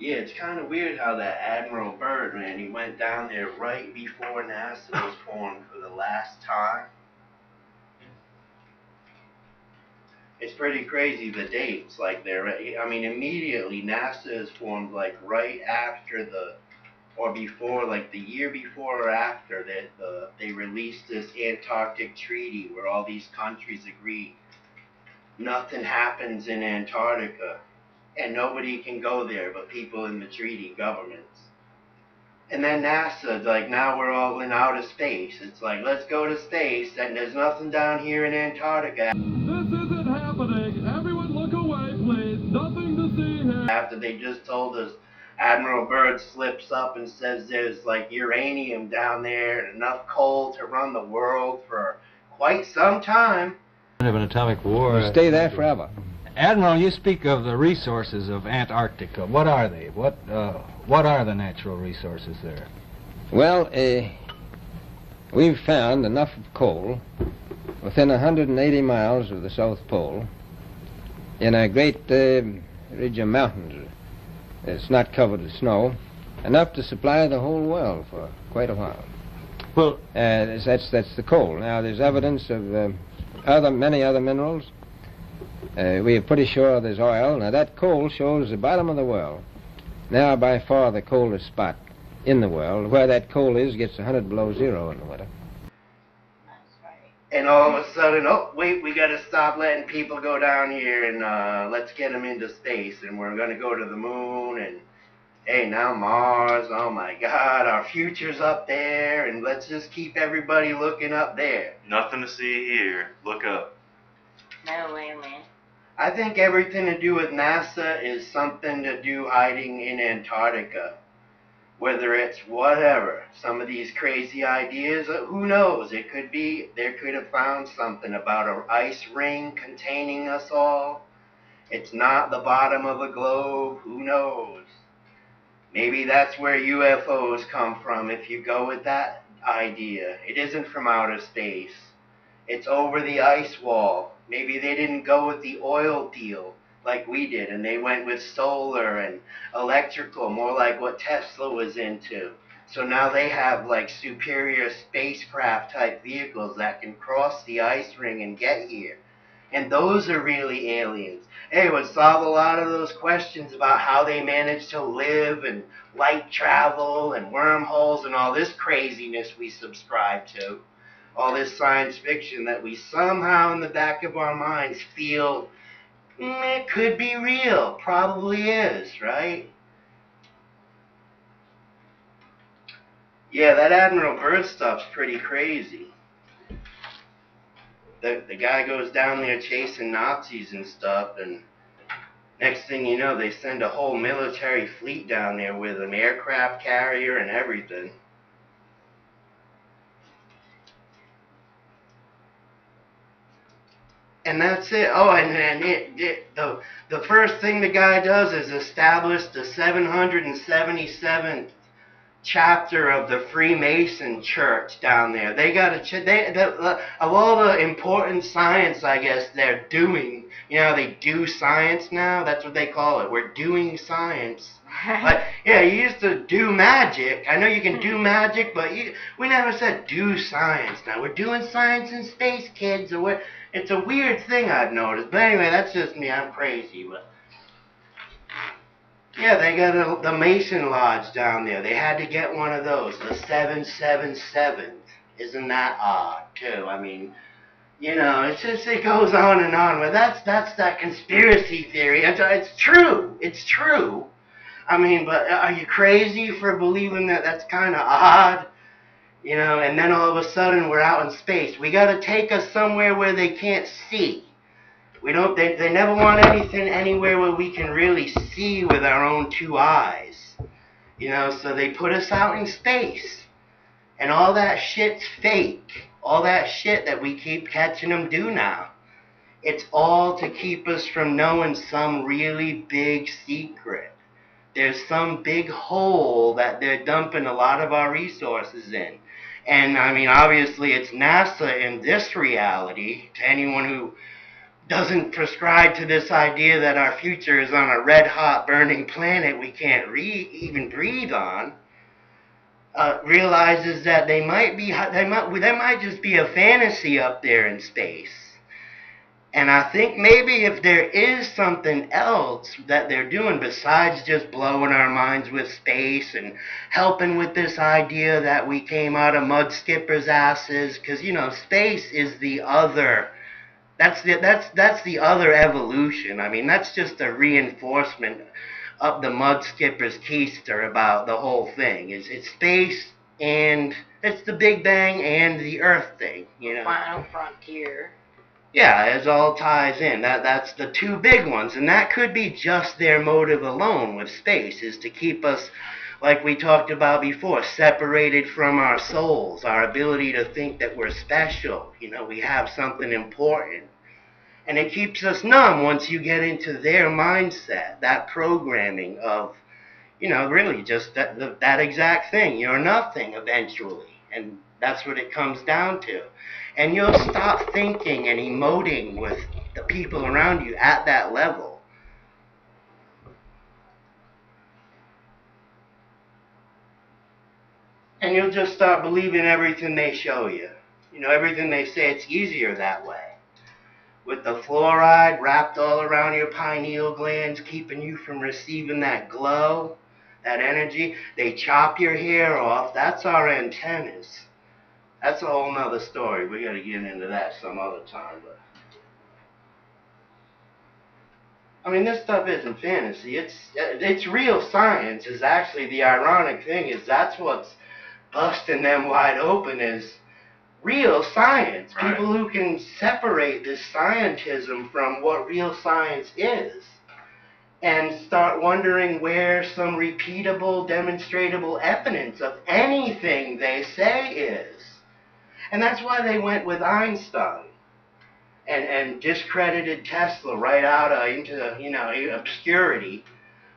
Yeah, it's kind of weird how that Admiral Byrd, man, he went down there right before NASA was formed for the last time. It's pretty crazy the dates. Like I mean, immediately NASA is formed like right after or before, like the year before or after that they released this Antarctic Treaty where all these countries agree nothing happens in Antarctica and nobody can go there but people in the treaty governments. And then NASA, like now we're all in outer space. It's like, let's go to space, and there's nothing down here in Antarctica. This isn't happening. Everyone look away, please. Nothing to see here. After they just told us Admiral Byrd slips up and says there's like uranium down there and enough coal to run the world for quite some time. Of an atomic war. We'll stay there forever. Admiral, you speak of the resources of Antarctica. What are they? What are the natural resources there? Well, we've found enough coal within 180 miles of the South Pole in a great ridge of mountains. It's not covered with snow, enough to supply the whole world for quite a while. Well, that's the coal. Now, there's evidence of many other minerals. We are pretty sure there's oil. Now, that coal shows the bottom of the world. Now, by far the coldest spot in the world. Where that coal is gets 100 below zero in the winter. And all of a sudden, oh, wait, we got to stop letting people go down here and let's get them into space. And we're going to go to the moon and, hey, now Mars. Oh, my God, our future's up there. And let's just keep everybody looking up there. Nothing to see here. Look up. No, wait a minute. I think everything to do with NASA is something to do hiding in Antarctica. Whether it's whatever, some of these crazy ideas, who knows? It could be, they could have found something about an ice ring containing us all. It's not the bottom of a globe, who knows? Maybe that's where UFOs come from, if you go with that idea. It isn't from outer space. It's over the ice wall. Maybe they didn't go with the oil deal like we did, and they went with solar and electrical, more like what Tesla was into. So now they have like superior spacecraft type vehicles that can cross the ice ring and get here. And those are really aliens. Hey, it would solve a lot of those questions about how they manage to live and light travel and wormholes and all this craziness we subscribe to. All this science fiction that we somehow in the back of our minds feel it could be real. Probably is, right? Yeah, that Admiral Byrd stuff's pretty crazy. The guy goes down there chasing Nazis and stuff, and next thing you know, they send a whole military fleet down there with an aircraft carrier and everything. And that's it. Oh, and the first thing the guy does is establish the 777th chapter of the Freemason Church down there. They got of all the important science, I guess, they're doing. You know, they do science now. That's what they call it. We're doing science. Like, yeah, you used to do magic. I know you can do magic, but we never said do science. Now we're doing science in space, kids. Or it's a weird thing I've noticed. But anyway, that's just me. I'm crazy, but. Yeah, they got the Mason Lodge down there. They had to get one of those, the 777. Isn't that odd, too? I mean, you know, it goes on and on. But that's that conspiracy theory. It's true. It's true. I mean, but are you crazy for believing that? That's kind of odd. You know, and then all of a sudden we're out in space. We got to take us somewhere where they can't see. We don't. They never want anything anywhere where we can really see with our own two eyes. You know, so they put us out in space. And all that shit's fake. All that shit that we keep catching them do now. It's all to keep us from knowing some really big secret. There's some big hole that they're dumping a lot of our resources in. And, I mean, obviously it's NASA in this reality. To anyone who doesn't prescribe to this idea that our future is on a red-hot burning planet we can't even breathe on, realizes that they might just be a fantasy up there in space. And I think maybe if there is something else that they're doing besides just blowing our minds with space and helping with this idea that we came out of mud skippers' asses, because, you know, space is the other, that's the other evolution. I mean, that's just a reinforcement of the mud skippers' keister about the whole thing. It's space, and it's the Big Bang and the Earth thing, you know. Final frontier. Yeah, it all ties in. That's the two big ones, and that could be just their motive alone with space, is to keep us, like we talked about before, separated from our souls, our ability to think that we're special, you know, we have something important. And it keeps us numb once you get into their mindset, that programming of, you know, really just that exact thing. You're nothing eventually, and that's what it comes down to. And you'll stop thinking and emoting with the people around you at that level. And you'll just start believing everything they show you. You know, everything they say, it's easier that way. With the fluoride wrapped all around your pineal glands, keeping you from receiving that glow, that energy. They chop your hair off. That's our antennas. That's a whole nother story. We got to get into that some other time. But I mean, this stuff isn't fantasy. It's real science. Is actually the ironic thing, is that's what's busting them wide open, is real science. Right. People who can separate this scientism from what real science is, and start wondering where some repeatable, demonstrable evidence of anything they say is. And that's why they went with Einstein and discredited Tesla right out into, you know, obscurity,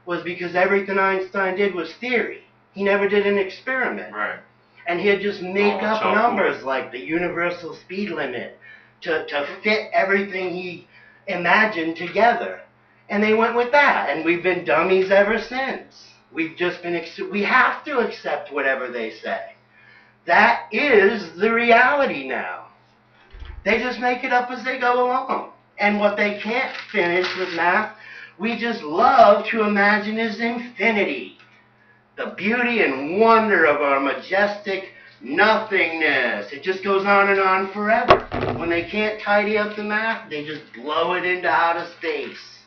was because everything Einstein did was theory. He never did an experiment. Right. And he'd just make up numbers like the universal speed limit to fit everything he imagined together. And they went with that, and we've been dummies ever since. We've just been, we have to accept whatever they say. That is the reality now. They just make it up as they go along. And what they can't finish with math, we just love to imagine is infinity. The beauty and wonder of our majestic nothingness. It just goes on and on forever. When they can't tidy up the math, they just blow it into outer space.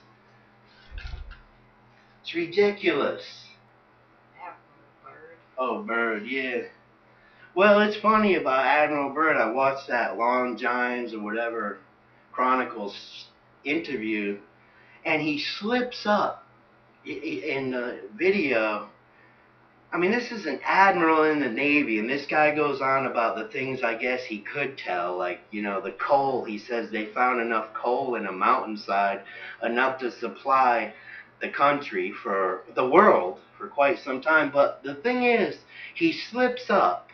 It's ridiculous. Oh, Bird, yeah. Well, it's funny about Admiral Byrd. I watched that Long Giants or whatever Chronicles interview, and he slips up in the video. I mean, this is an admiral in the Navy, and this guy goes on about the things I guess he could tell, like, you know, the coal. He says they found enough coal in a mountainside, enough to supply the country for the world for quite some time. But the thing is, he slips up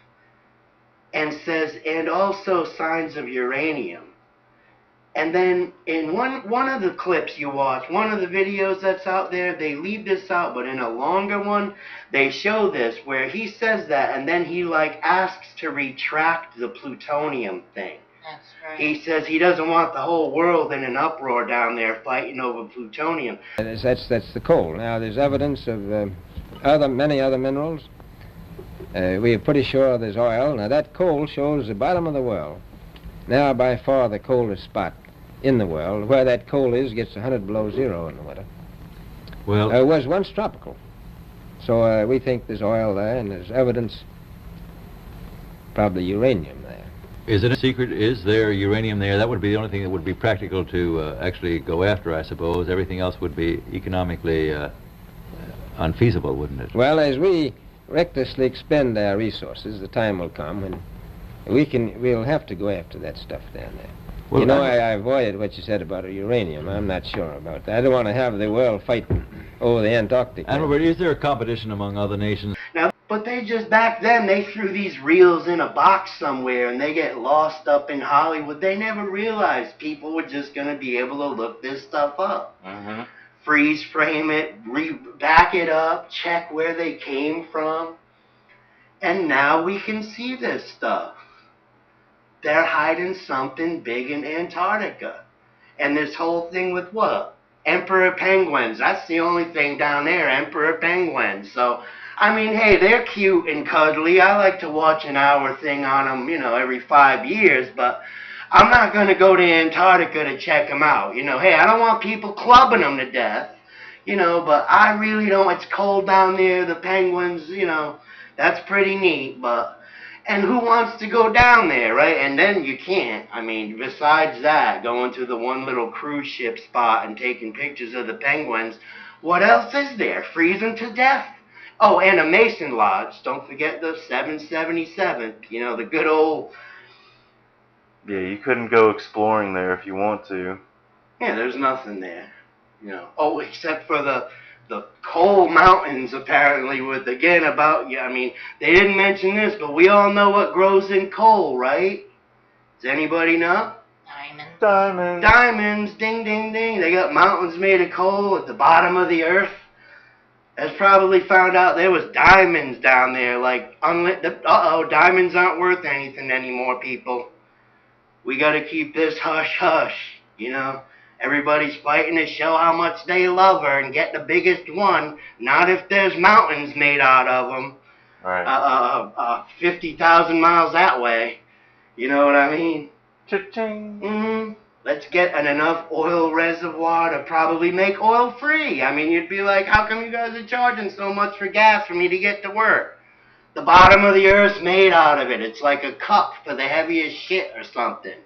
and says, and also signs of uranium. And then in one of the clips you watch, one of the videos that's out there, they leave this out, but in a longer one, they show this where he says that, and then he like asks to retract the plutonium thing. That's right. He says he doesn't want the whole world in an uproar down there fighting over plutonium. That's the coal. Now there's evidence of many other minerals. We are pretty sure there's oil. Now that coal shows the bottom of the world. Now by far the coldest spot in the world. Where that coal is gets 100 below zero in the winter. Well, it was once tropical. So we think there's oil there, and there's evidence, probably uranium there. Is it a secret? Is there uranium there? That would be the only thing that would be practical to actually go after, I suppose. Everything else would be economically unfeasible, wouldn't it? Well, as we recklessly expend our resources, the time will come when we'll have to go after that stuff down there. Well, you know, I avoided what you said about uranium. I'm not sure about that. I don't want to have the world fighting over the Antarctic. And Robert, is there a competition among other nations? Now, but But they just, back then, they threw these reels in a box somewhere and they get lost up in Hollywood. They never realized people were just going to be able to look this stuff up. Mm-hmm. Freeze frame it, back it up, check where they came from. And now we can see this stuff. They're hiding something big in Antarctica. And this whole thing with what? Emperor penguins. That's the only thing down there, emperor penguins. So, I mean, hey, they're cute and cuddly. I like to watch an hour thing on them, you know, every 5 years. But I'm not going to go to Antarctica to check them out. You know, hey, I don't want people clubbing them to death. You know, but I really don't. It's cold down there. The penguins, you know, that's pretty neat. But, and who wants to go down there, right? And then you can't. I mean, besides that, going to the one little cruise ship spot and taking pictures of the penguins, what else is there? Freezing to death. Oh, and a Mason Lodge. Don't forget the 777th. You know, the good old... Yeah, you couldn't go exploring there if you want to. Yeah, there's nothing there. You know, oh, except for the coal mountains, apparently, with, again, about, yeah, I mean, they didn't mention this, but we all know what grows in coal, right? Does anybody know? Diamond. Diamond. Diamonds, ding, ding, ding. They got mountains made of coal at the bottom of the earth. That's probably found out there was diamonds down there, like, uh-oh, diamonds aren't worth anything anymore, people. We gotta keep this hush-hush, you know? Everybody's fighting to show how much they love her and get the biggest one, not if there's mountains made out of them. Right. 50,000 miles that way. You know what I mean? Cha-ching. Mm-hmm. Let's get an enough oil reservoir to probably make oil free. I mean, you'd be like, how come you guys are charging so much for gas for me to get to work? The bottom of the earth's made out of it. It's like a cup for the heaviest shit or something.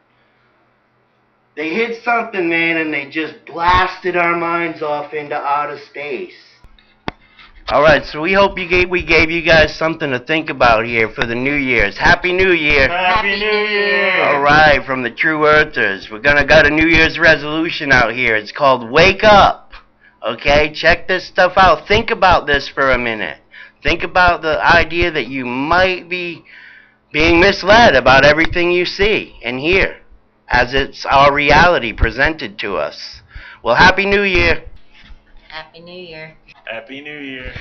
They hit something, man, and they just blasted our minds off into outer space. All right, so we hope we gave you guys something to think about here for the New Year's. Happy New Year! Happy New Year! All right, from the True Earthers, we're gonna got a New Year's resolution out here. It's called Wake Up. Okay, check this stuff out. Think about this for a minute. Think about the idea that you might be being misled about everything you see and hear, as it's our reality presented to us. Well, Happy New Year. Happy New Year. Happy New Year.